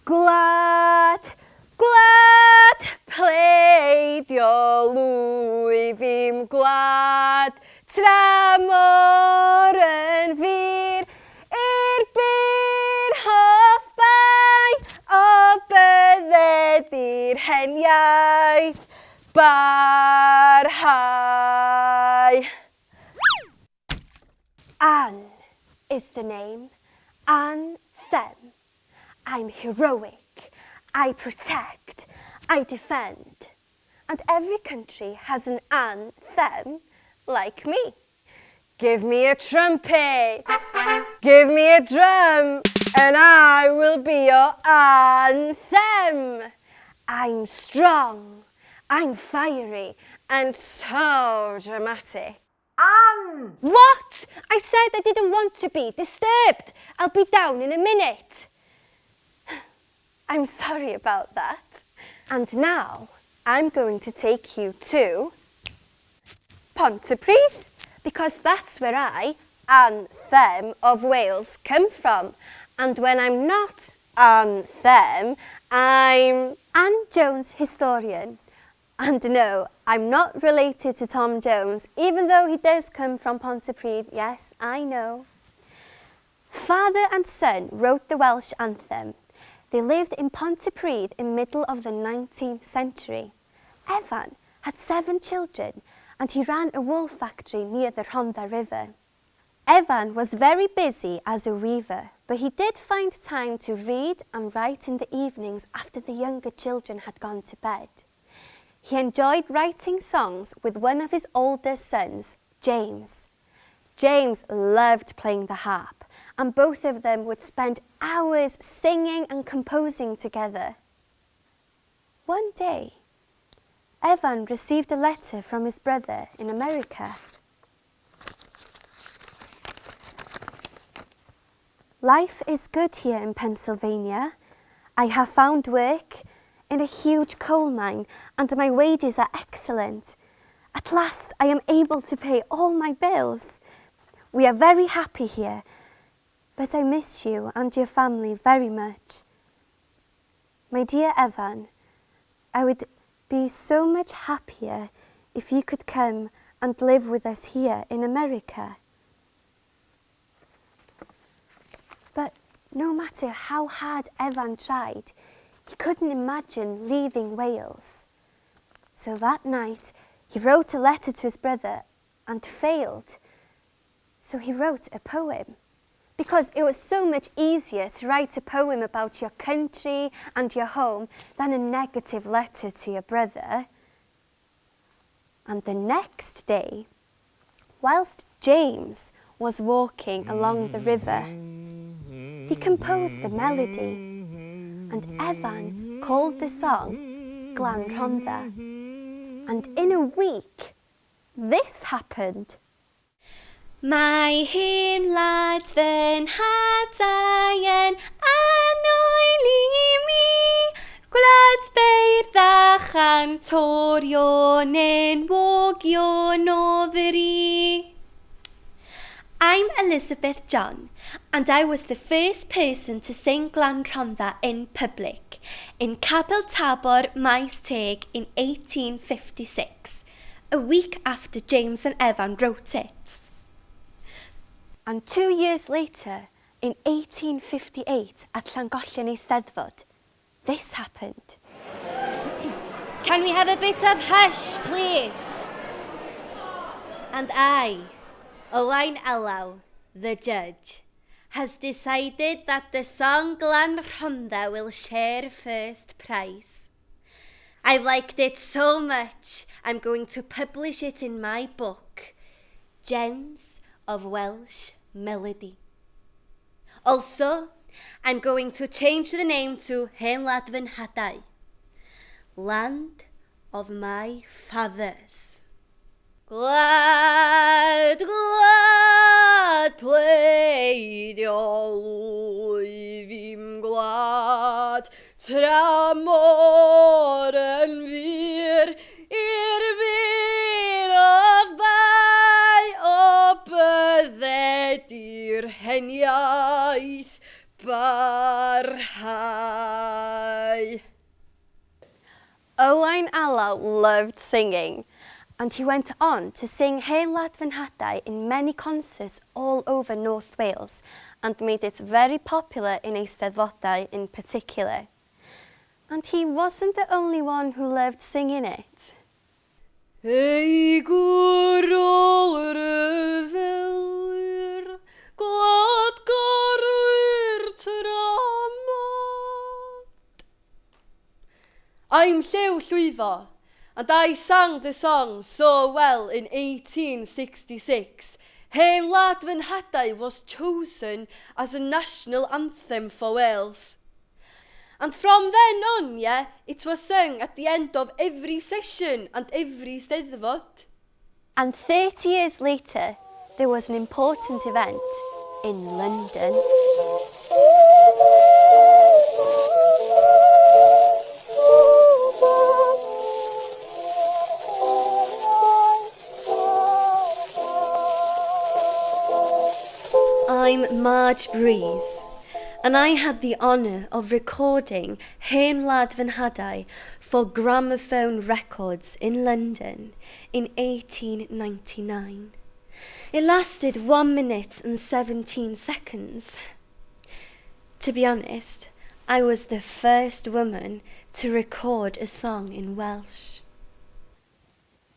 Gwlad, gwlad, pleidio lwy fi'm gwlad, tramor yn fyr, i'r byr hoff bai, o bydded i'r heniaeth barhau. Anne is the name, Anthem. I'm heroic, I protect, I defend. And every country has an anthem like me. Give me a trumpet, give me a drum, and I will be your anthem. I'm strong, I'm fiery, and so dramatic. Anne! What? I said I didn't want to be disturbed. I'll be down in a minute. I'm sorry about that. And now I'm going to take you to Pontypridd, because that's where I, Anthem of Wales, come from. And when I'm not Anthem, I'm Anne Jones, historian. And no, I'm not related to Tom Jones, even though he does come from Pontypridd. Yes, I know. Father and son wrote the Welsh anthem. They lived in Pontypridd in the middle of the 19th century. Evan had 7 children and he ran a wool factory near the Rhondda River. Evan was very busy as a weaver, but he did find time to read and write in the evenings after the younger children had gone to bed. He enjoyed writing songs with one of his older sons, James. James loved playing the harp, and both of them would spend hours singing and composing together. One day, Evan received a letter from his brother in America. Life is good here in Pennsylvania. I have found work in a huge coal mine and my wages are excellent. At last, I am able to pay all my bills. We are very happy here, but I miss you and your family very much. My dear Evan, I would be so much happier if you could come and live with us here in America. But no matter how hard Evan tried, he couldn't imagine leaving Wales. So that night, he wrote a letter to his brother and failed. So he wrote a poem, because it was so much easier to write a poem about your country and your home than a negative letter to your brother. And the next day, whilst James was walking along the river, he composed the melody, and Evan called the song Glan Rhondda. And in a week, this happened. Mae hi'n wlad fy'n hadaen anoeli mi, gwlad beirdach antorion yn wogion oferi. I'm Elizabeth John, and I was the first person to sing Glan Rhondda in public in Capel Tabor, Maes Teg in 1856, a week after James and Evan wrote it. And 2 years later, in 1858, at Llangollen Eisteddfod, this happened. Can we have a bit of hush, please? And I, Owain Alaw, the judge, has decided that the song Glan Rhondda will share first prize. I've liked it so much, I'm going to publish it in my book, Gems of Welsh Melody. Also, I'm going to change the name to Hen Wlad fy Nhadau, Land of My Fathers. Glad, glad, pleidio lwy fi'm gwlad, tramor yn fyr, i'r fyr of bai, o bydded i'r heniaeth barhau. Owain Alaw loved singing, and he went on to sing Hen Lad Fy Nhadau in many concerts all over North Wales and made it very popular in Eisteddfodau in particular. And he wasn't the only one who loved singing it. Ei gwrol ryfelwyr, glad garwyr tramod. I'm Llew Llwyddo, and I sang the song so well in 1866. Hen Lad Fy Nhadau was chosen as a national anthem for Wales. And from then on, it was sung at the end of every session and every Steddfod. And 30 years later, there was an important event in London. I'm Marge Breeze, and I had the honour of recording Hen Lad Fy Nhadau for Gramophone Records in London in 1899. It lasted 1 minute and 17 seconds. To be honest, I was the first woman to record a song in Welsh.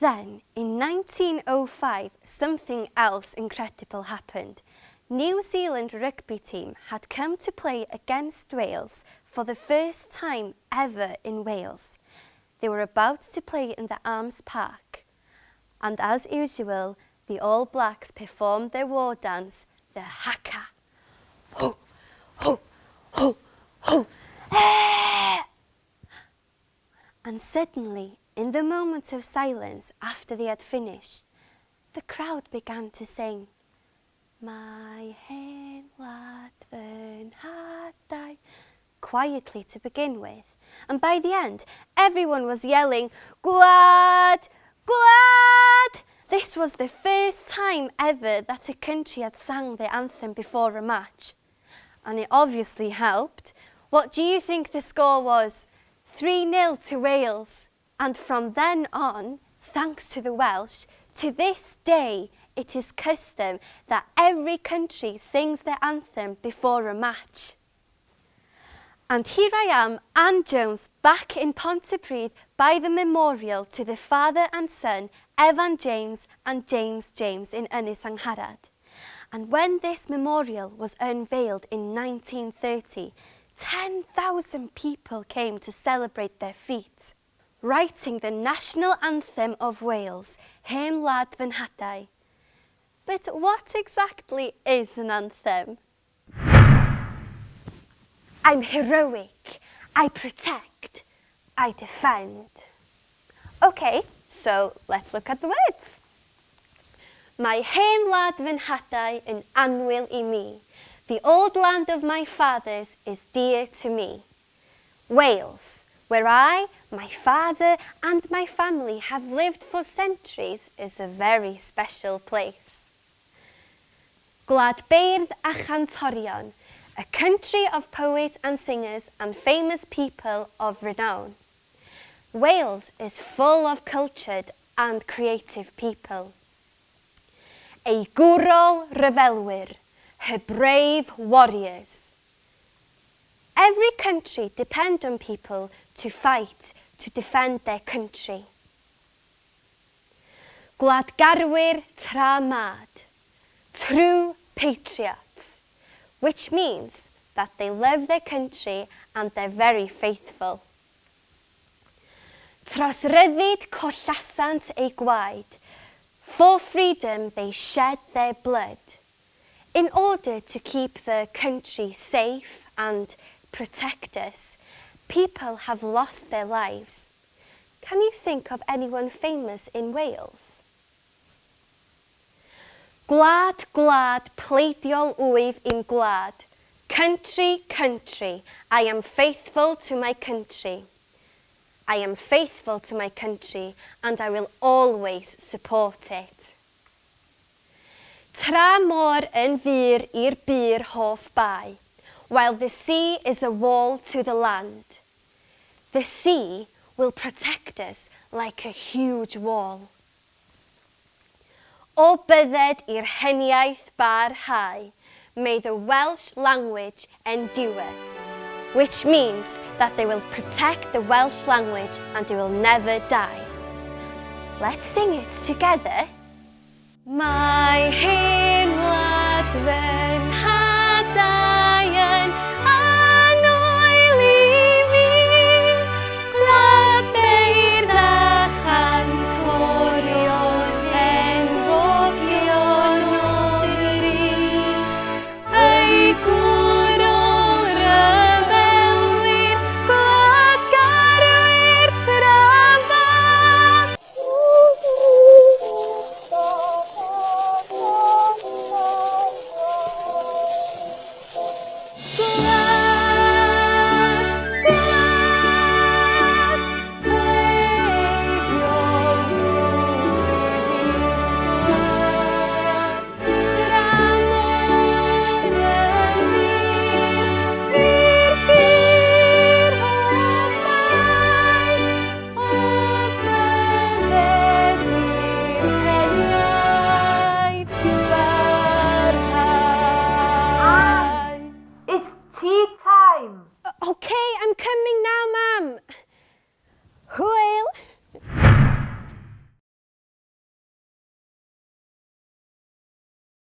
Then, in 1905, something else incredible happened. New Zealand rugby team had come to play against Wales for the first time ever in Wales. They were about to play in the Arms Park. And as usual, the All Blacks performed their war dance, the haka. Ho, ho, ho, ho, eh! And suddenly, in the moment of silence after they had finished, the crowd began to sing, My Hen Lad Fy Nhadau, quietly to begin with. And by the end, everyone was yelling, Gwlad! Gwlad! This was the first time ever that a country had sang the anthem before a match. And it obviously helped. What do you think the score was? 3-0 to Wales. And from then on, thanks to the Welsh, to this day, it is custom that every country sings their anthem before a match. And here I am, Anne Jones, back in Pontypridd by the memorial to the father and son, Evan James and James James in Ynys Angharad. And when this memorial was unveiled in 1930, 10,000 people came to celebrate their feat, writing the national anthem of Wales, Hen Lad Fy Nhadau. But what exactly is an anthem? I'm heroic, I protect, I defend. Okay, so let's look at the words. My hen lad fy nhadau yn annwyl I mi. The old land of my fathers is dear to me. Wales, where I, my father and my family have lived for centuries, is a very special place. Gwlad Beirdd a Chantorion, a country of poets and singers and famous people of renown. Wales is full of cultured and creative people. A gwrol ryfelwyr, her brave warriors. Every country depends on people to fight, to defend their country. Gwladgarwyr tra mad, true patriots, which means that they love their country and they're very faithful. Trosryddid collasant eu gwaed, for freedom they shed their blood. In order to keep the country safe and protect us, people have lost their lives. Can you think of anyone famous in Wales? Gwlad, gwlad, pleidiol wyf i'n gwlad. Country, country, I am faithful to my country. I am faithful to my country and I will always support it. Tra môr yn fyr i'r byr hoff bai, while the sea is a wall to the land. The sea, will protect us like a huge wall. O bydded i'r heniaeth barhau, may the Welsh language endure, which means that they will protect the Welsh language and it will never die. Let's sing it together. Mae hen wlad fy